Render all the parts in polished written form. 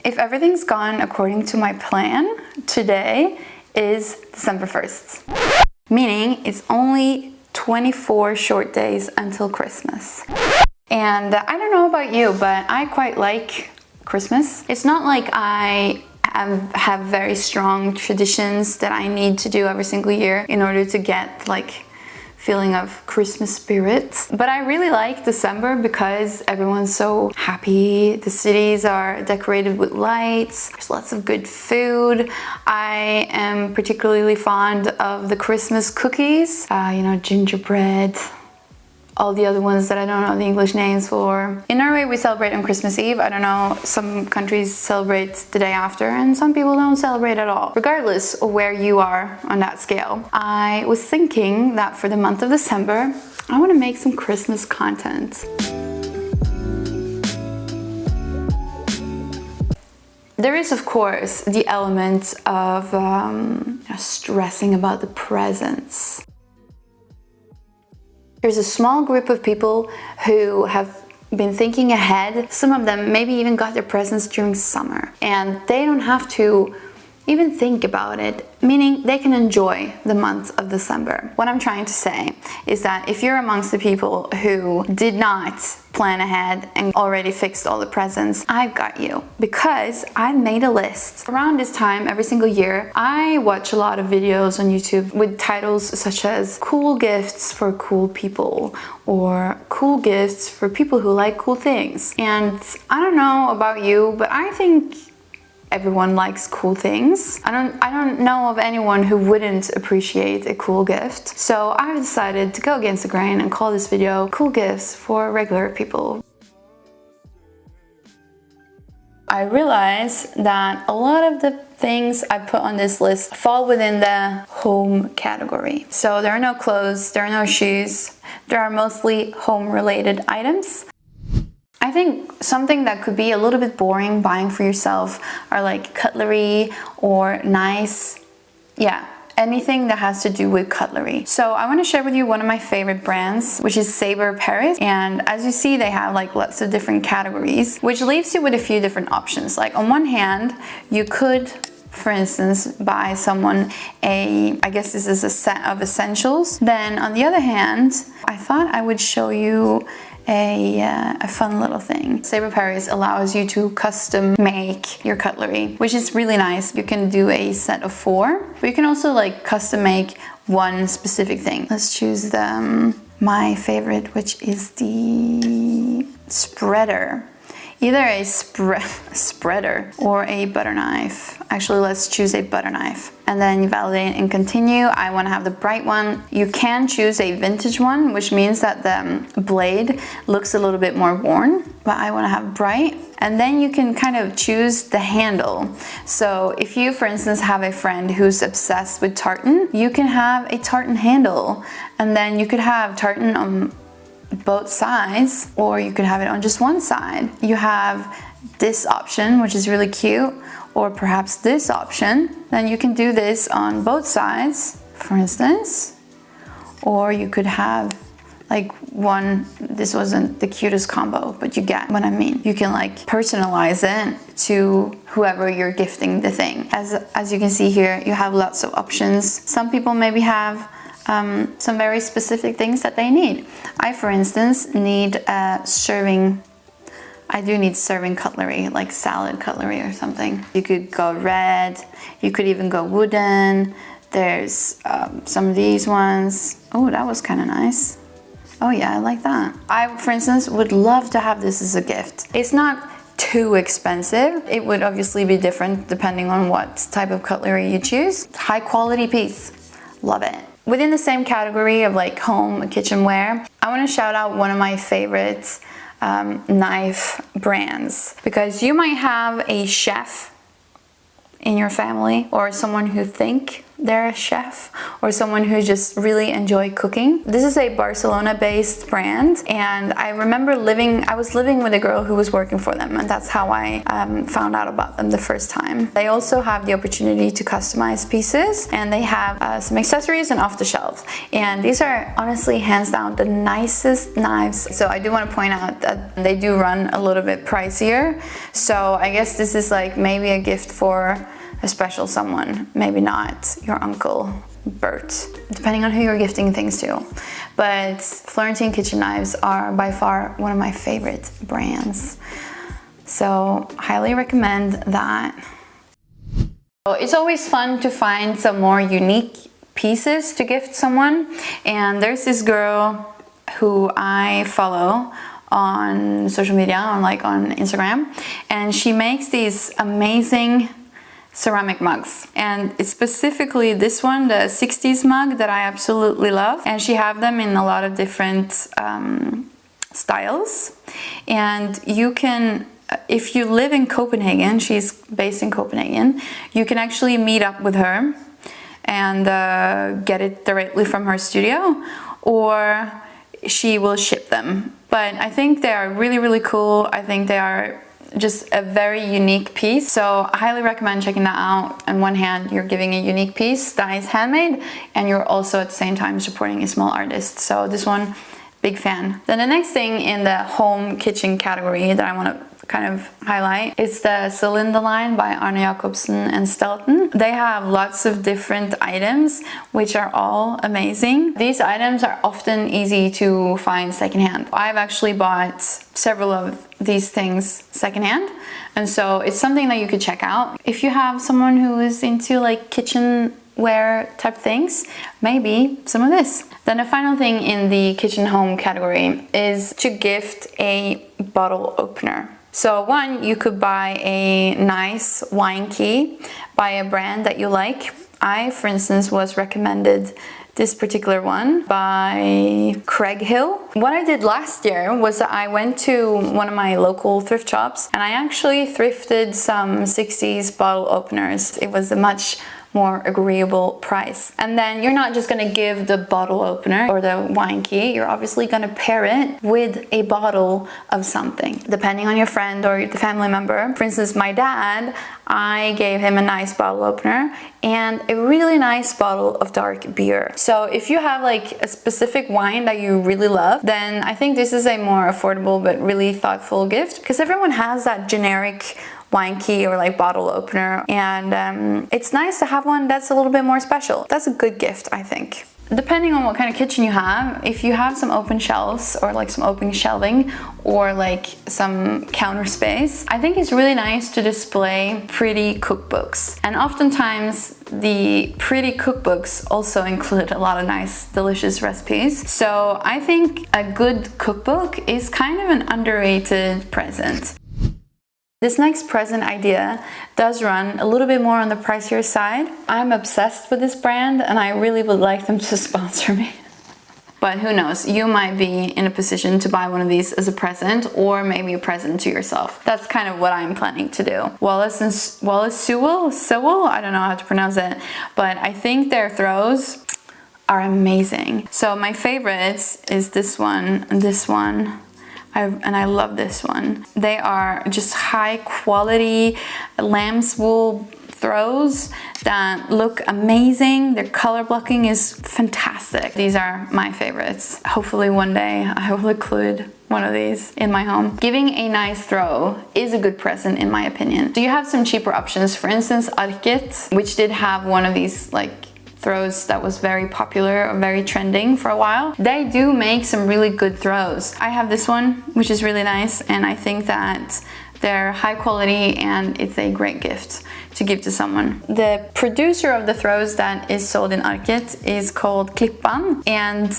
If everything's gone according to my plan, today is December 1st. Meaning it's only 24 short days until Christmas. And I don't know about you, but I quite like Christmas. It's not like I have very strong traditions that I need to do every single year in order to get like feeling of Christmas spirit. But I really like December because everyone's so happy. The cities are decorated with lights. There's lots of good food. I am particularly fond of the Christmas cookies. You know, gingerbread, all the other ones that I don't know the English names for. In Norway, we celebrate on Christmas Eve. I don't know, some countries celebrate the day after and some people don't celebrate at all. Regardless of where you are on that scale, I was thinking that for the month of December, I want to make some Christmas content. There is, of course, the element of stressing about the presents. There's a small group of people who have been thinking ahead. Some of them maybe even got their presents during summer and they don't have to even think about it, meaning they can enjoy the month of December. What I'm trying to say is that if you're amongst the people who did not plan ahead and already fixed all the presents, I've got you, because I made a list. Around this time every single year, I watch a lot of videos on YouTube with titles such as cool gifts for cool people or cool gifts for people who like cool things. And I don't know about you, but I think everyone likes cool things. I don't know of anyone who wouldn't appreciate a cool gift. So I've decided to go against the grain and call this video Cool Gifts for Regular People. I realize that a lot of the things I put on this list fall within the home category. So there are no clothes, there are no shoes, there are mostly home-related items. I think something that could be a little bit boring buying for yourself are like cutlery or nice, anything that has to do with cutlery. So I want to share with you one of my favorite brands, which is Sabre Paris. And as you see, they have like lots of different categories, which leaves you with a few different options. Like on one hand, you could, for instance, buy someone I guess this is a set of essentials. Then on the other hand, I thought I would show you a fun little thing. Sabre Paris allows you to custom make your cutlery, which is really nice. You can do a set of 4, but you can also like custom make one specific thing. Let's choose my favorite, which is the spreader. Either a spreader or a butter knife. Actually, let's choose a butter knife. And then you validate and continue. I want to have the bright one. You can choose a vintage one, which means that the blade looks a little bit more worn, but I want to have bright. And then you can kind of choose the handle. So if you, for instance, have a friend who's obsessed with tartan, you can have a tartan handle. And then you could have tartan on both sides, or you could have it on just one side. You have this option, which is really cute, or perhaps this option. Then you can do this on both sides, for instance, or you could have like one. This wasn't the cutest combo, but you get what I mean. You can like personalize it to whoever you're gifting the thing. As you can see here, you have lots of options. Some people maybe have some very specific things that they need. I, for instance, need serving cutlery, like salad cutlery or something. You could go red, you could even go wooden. There's some of these ones. Oh, that was kind of nice. Oh yeah, I like that. I, for instance, would love to have this as a gift. It's not too expensive. It would obviously be different depending on what type of cutlery you choose. High quality piece, love it. Within the same category of like home kitchenware, I want to shout out one of my favorite knife brands, because you might have a chef in your family or someone who think they're a chef or someone who just really enjoy cooking. This is a Barcelona-based brand, and I remember I was living with a girl who was working for them, and that's how I found out about them the first time. They also have the opportunity to customize pieces, and they have some accessories and off the shelves. And these are honestly hands down the nicest knives. So I do want to point out that they do run a little bit pricier. So I guess this is like maybe a gift for a special someone, maybe not your uncle Bert, depending on who you're gifting things to. But Florentine Kitchen knives are by far one of my favorite brands, so highly recommend that. It's always fun to find some more unique pieces to gift someone, and there's this girl who I follow on social media, on Instagram, and she makes these amazing ceramic mugs, and it's specifically this one, the 60s mug, that I absolutely love. And she have them in a lot of different styles, and you can, if you live in Copenhagen, she's based in Copenhagen, you can actually meet up with her and get it directly from her studio, or she will ship them. But I think they are really, really cool. I think they are just a very unique piece, so I highly recommend checking that out. On one hand, you're giving a unique piece that is handmade, and you're also at the same time supporting a small artist. So this one, big fan. Then the next thing in the home kitchen category that I want to kind of highlight is the Cylinda line by Arne, Jacobsen and Stelton. They have lots of different items which are all amazing. These items are often easy to find secondhand. I've actually bought several of these things secondhand, and so it's something that you could check out. If you have someone who is into like kitchenware type things, maybe some of this. Then the final thing in the kitchen home category is to gift a bottle opener. So one, you could buy a nice wine key by a brand that you like. I, for instance, was recommended this particular one by Craig Hill. What I did last year was that I went to one of my local thrift shops, and I actually thrifted some 60s bottle openers. It was a much more agreeable price. And then you're not just gonna give the bottle opener or the wine key, you're obviously gonna pair it with a bottle of something, depending on your friend or the family member. For instance, my dad, I gave him a nice bottle opener and a really nice bottle of dark beer. So if you have like a specific wine that you really love, then I think this is a more affordable but really thoughtful gift, because everyone has that generic wine key or like bottle opener, and it's nice to have one that's a little bit more special. That's a good gift, I think. Depending on what kind of kitchen you have, if you have some open shelves or like some open shelving or like some counter space, I think it's really nice to display pretty cookbooks. And oftentimes the pretty cookbooks also include a lot of nice, delicious recipes. So I think a good cookbook is kind of an underrated present. This next present idea does run a little bit more on the pricier side. I'm obsessed with this brand and I really would like them to sponsor me. But who knows, you might be in a position to buy one of these as a present, or maybe a present to yourself. That's kind of what I'm planning to do. Wallace Sewell, I don't know how to pronounce it, but I think their throws are amazing. So my favorites is this one and this one. And I love this one. They are just high quality lambswool throws that look amazing. Their color blocking is fantastic. These are my favorites. Hopefully one day I will include one of these in my home. Giving a nice throw is a good present in my opinion. Do you have some cheaper options? For instance, Arket, which did have one of these like throws that was very popular or very trending for a while. They do make some really good throws. I have this one, which is really nice, and I think that they're high quality and it's a great gift to give to someone. The producer of the throws that is sold in Arket is called Klippan, and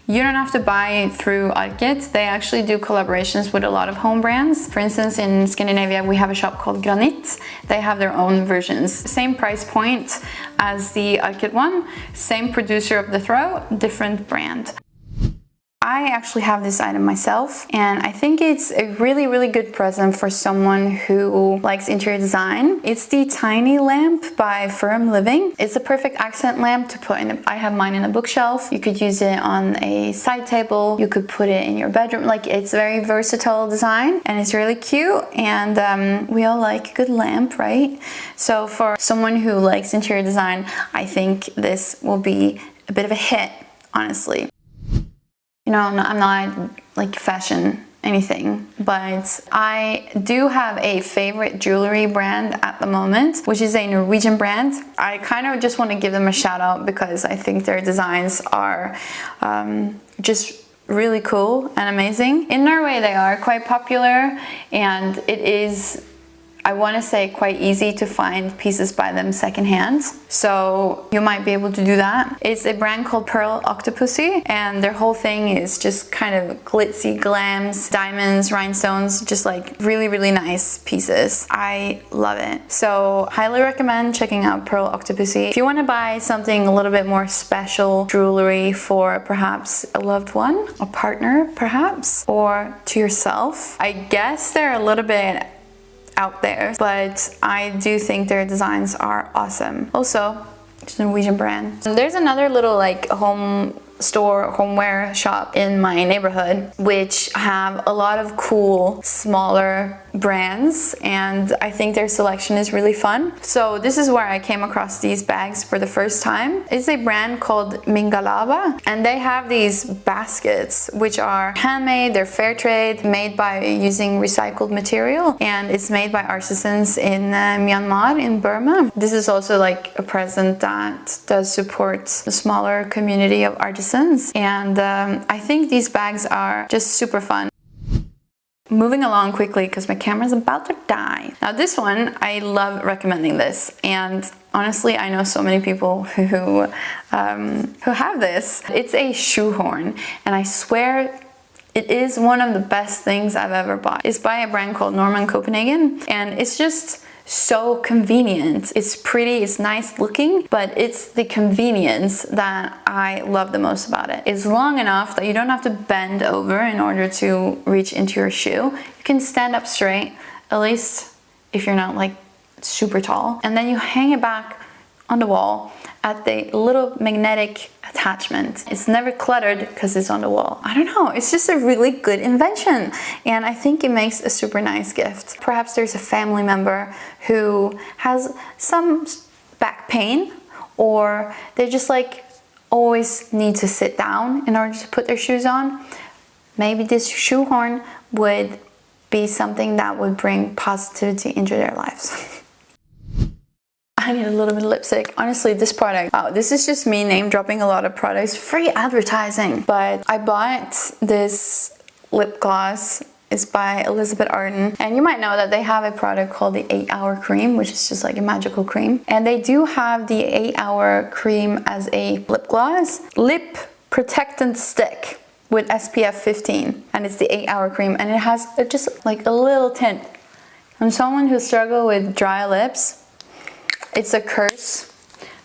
you don't have to buy through Arket. They actually do collaborations with a lot of home brands. For instance, in Scandinavia, we have a shop called Granit. They have their own versions. Same price point as the Arket one, same producer of the throw, different brand. I actually have this item myself, and I think it's a really, really good present for someone who likes interior design. It's the Tiny Lamp by Firm Living. It's a perfect accent lamp to put in. I have mine in a bookshelf. You could use it on a side table. You could put it in your bedroom. Like, it's very versatile design, and it's really cute. And we all like a good lamp, right? So for someone who likes interior design, I think this will be a bit of a hit, honestly. You know, I'm not like fashion anything, but I do have a favorite jewelry brand at the moment, which is a Norwegian brand. I kind of just want to give them a shout out because I think their designs are just really cool and amazing. In Norway, they are quite popular, and it is, I want to say, quite easy to find pieces by them secondhand. So you might be able to do that. It's a brand called Octopuss.y, and their whole thing is just kind of glitzy glams, diamonds, rhinestones, just like really, really nice pieces. I love it. So highly recommend checking out Octopuss.y. If you want to buy something a little bit more special, jewelry for perhaps a loved one, a partner perhaps, or to yourself, I guess they're a little bit out there, but I do think their designs are awesome. Also, it's a Norwegian brand. And there's another little like homeware shop in my neighborhood which have a lot of cool smaller brands, and I think their selection is really fun. So this is where I came across these bags for the first time. It's a brand called Mingalaba, and they have these baskets which are handmade. They're fair trade, made by using recycled material, and it's made by artisans in Myanmar, in Burma. This is also like a present that does support the smaller community of artisans, and I think these bags are just super fun. Moving along quickly because my camera's about to die. Now this one, I love recommending this, and honestly I know so many people who have this. It's a shoehorn, and I swear it is one of the best things I've ever bought. It's by a brand called Norman Copenhagen, and it's just so convenient. It's pretty, it's nice looking, but it's the convenience that I love the most about it. It's long enough that you don't have to bend over in order to reach into your shoe. You can stand up straight, at least if you're not like super tall, and then you hang it back on the wall at the little magnetic attachment. It's never cluttered because it's on the wall. I don't know, it's just a really good invention, and I think it makes a super nice gift. Perhaps there's a family member who has some back pain, or they just like always need to sit down in order to put their shoes on. Maybe this shoehorn would be something that would bring positivity into their lives. I need a little bit of lipstick. Honestly, this product, wow, this is just me name dropping a lot of products, free advertising. But I bought this lip gloss. It's by Elizabeth Arden, and you might know that they have a product called the 8-Hour Cream, which is just like a magical cream. And they do have the 8-Hour Cream as a lip gloss, lip protectant stick with SPF 15, and it's the 8-Hour Cream, and it has just like a little tint. I'm someone who struggles with dry lips. It's a curse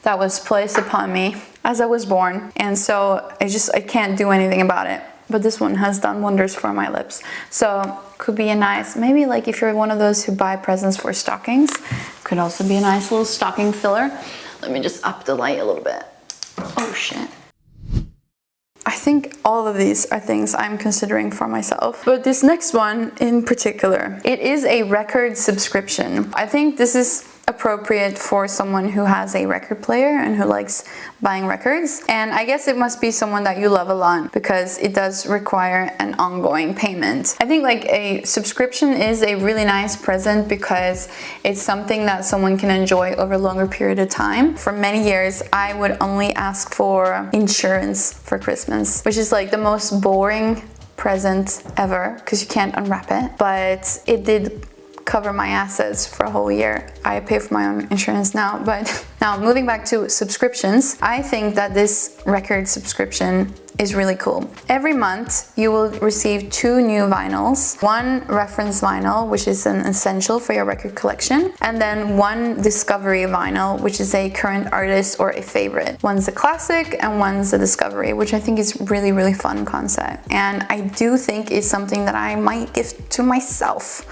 that was placed upon me as I was born, and so I can't do anything about it. But this one has done wonders for my lips. So could be a nice, maybe like if you're one of those who buy presents for stockings, could also be a nice little stocking filler. Let me just up the light a little bit. Oh shit. I think all of these are things I'm considering for myself. But this next one in particular, it is a record subscription. I think this is appropriate for someone who has a record player and who likes buying records. And I guess it must be someone that you love a lot, because it does require an ongoing payment. I think like a subscription is a really nice present because it's something that someone can enjoy over a longer period of time. For many years, I would only ask for insurance for Christmas, which is like the most boring present ever because you can't unwrap it. But it did cover my assets for a whole year. I pay for my own insurance now, but Now, moving back to subscriptions, I think that this record subscription is really cool. Every month you will receive 2 new vinyls, 1 reference vinyl, which is an essential for your record collection, and then 1 discovery vinyl, which is a current artist or a favorite. One's a classic and one's a discovery, which I think is really fun concept. And I do think it's something that I might gift to myself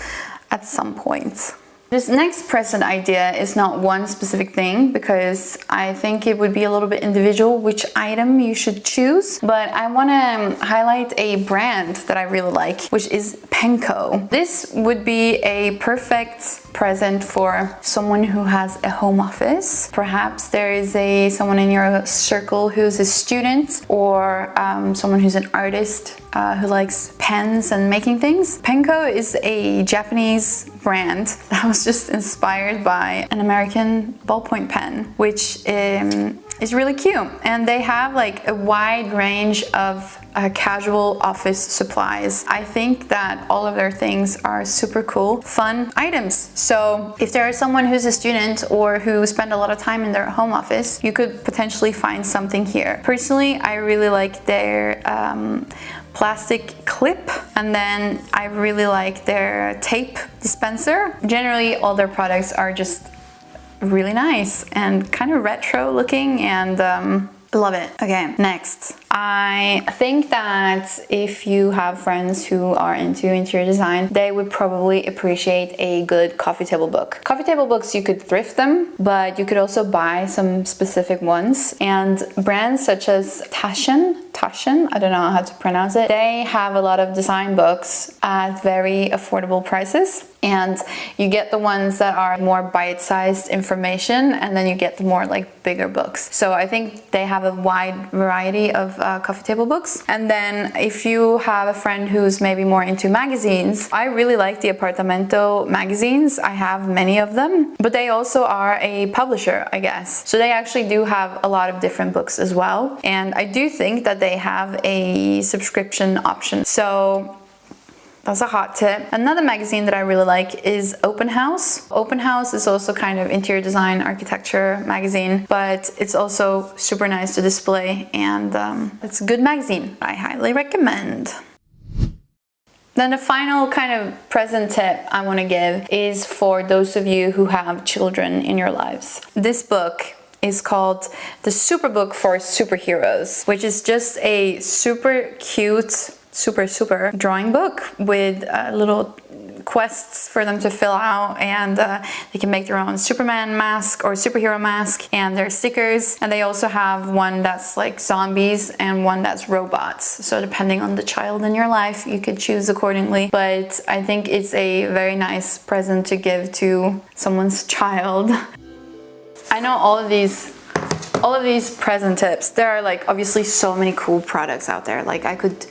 at some point. This next present idea is not one specific thing, because I think it would be a little bit individual which item you should choose, but I want to highlight a brand that I really like, which is Penco. This would be a perfect present for someone who has a home office. Perhaps there is someone in your circle who's a student, or someone who's an artist who likes pens and making things. Penco is a Japanese brand that was just inspired by an American ballpoint pen, which is really cute. And they have like a wide range of casual office supplies. I think that all of their things are super cool, fun items. So if there is someone who's a student or who spend a lot of time in their home office, you could potentially find something here. Personally, I really like their plastic clip, and then I really like their tape dispenser. Generally, all their products are just really nice and kind of retro looking, and love it. Okay, next. I think that if you have friends who are into interior design, they would probably appreciate a good coffee table book. Coffee table books, you could thrift them, but you could also buy some specific ones. And brands such as Taschen, I don't know how to pronounce it, they have a lot of design books at very affordable prices. And you get the ones that are more bite-sized information, and then you get the more like bigger books. So I think they have a wide variety of coffee table books. And then if you have a friend who's maybe more into magazines, I really like the Apartamento magazines. I have many of them, but they also are a publisher, I guess. So they actually do have a lot of different books as well. And I do think that they have a subscription option. So that's a hot tip. Another magazine that I really like is Openhouse. Openhouse is also kind of interior design, architecture magazine, but it's also super nice to display, and it's a good magazine. I highly recommend. Then the final kind of present tip I want to give is for those of you who have children in your lives. This book is called The Superbook for Superheroes, which is just a super cute, super drawing book with little quests for them to fill out, and they can make their own Superman mask or superhero mask, and their stickers. And they also have one that's like zombies and one that's robots. So depending on the child in your life, you could choose accordingly. But I think it's a very nice present to give to someone's child. I know all of these present tips, there are like obviously so many cool products out there. Like I could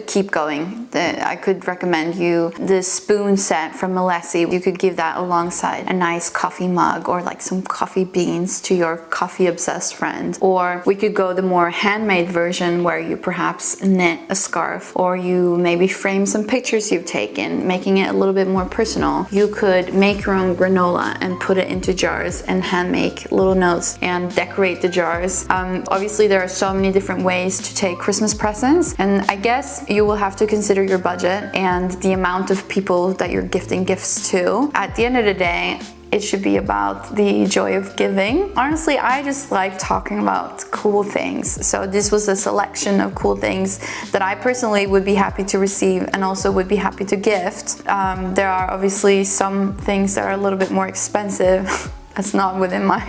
keep going. I could recommend you the spoon set from Malessi. You could give that alongside a nice coffee mug or like some coffee beans to your coffee obsessed friend. Or we could go the more handmade version where you perhaps knit a scarf, or you maybe frame some pictures you've taken, making it a little bit more personal. You could make your own granola and put it into jars and hand make little notes and decorate the jars. Obviously there are so many different ways to take Christmas presents, and I guess you will have to consider your budget and the amount of people that you're gifting gifts to. At the end of the day, it should be about the joy of giving. Honestly, I just like talking about cool things. So this was a selection of cool things that I personally would be happy to receive and also would be happy to gift. There are obviously some things that are a little bit more expensive. That's not within my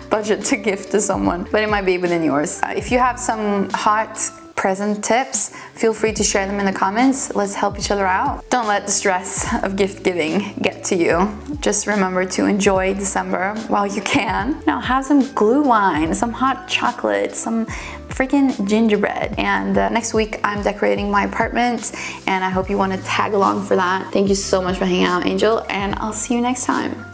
budget to gift to someone, but it might be within yours. If you have some hot present tips, feel free to share them in the comments. Let's help each other out. Don't let the stress of gift giving get to you. Just remember to enjoy December while you can. Now have some glue wine, some hot chocolate, some freaking gingerbread. And next week I'm decorating my apartment, and I hope you want to tag along for that. Thank you so much for hanging out, Angel, and I'll see you next time.